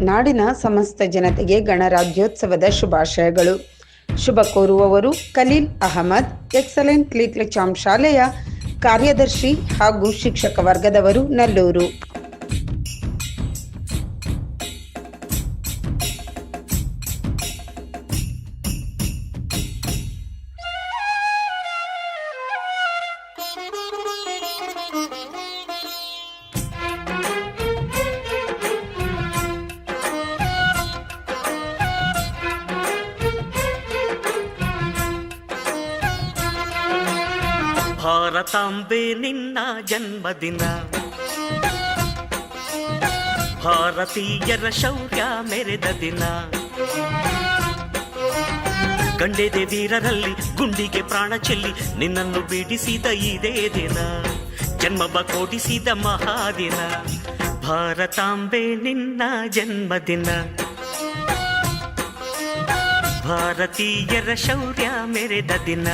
ನಾಡಿನ ಸಮಸ್ತ ಜನತೆಗೆ ಗಣರಾಜ್ಯೋತ್ಸವದ ಶುಭಾಶಯಗಳು. ಶುಭ ಕೋರುವವರು Khalil Ahmed, excellent little champ ಶಾಲೆಯ ಕಾರ್ಯದರ್ಶಿ ಹಾಗೂ ಶಿಕ್ಷಕ ವರ್ಗದವರು, ನಲ್ಲೂರು. ಭಾರತಾಂಬೆ ನಿನ್ನ ಜನ್ಮದಿನ, ಭಾರತೀಯರ ಶೌರ್ಯ ಮೆರೆದ ದಿನ, ಗಂಡೆದೆ ವೀರರಲ್ಲಿ ಗುಂಡಿಗೆ ಪ್ರಾಣ ಚೆಲ್ಲಿ ನಿನ್ನನ್ನು ಬಿಡಿಸಿದ ಇದೇ ದಿನ, ಜನ್ಮ ಕೊಡಿಸಿದ ಮಹಾದಿನ. ಭಾರತಾಂಬೆ ನಿನ್ನ ಜನ್ಮದಿನ, ಭಾರತೀಯರ ಶೌರ್ಯ ಮೆರೆದ ದಿನ.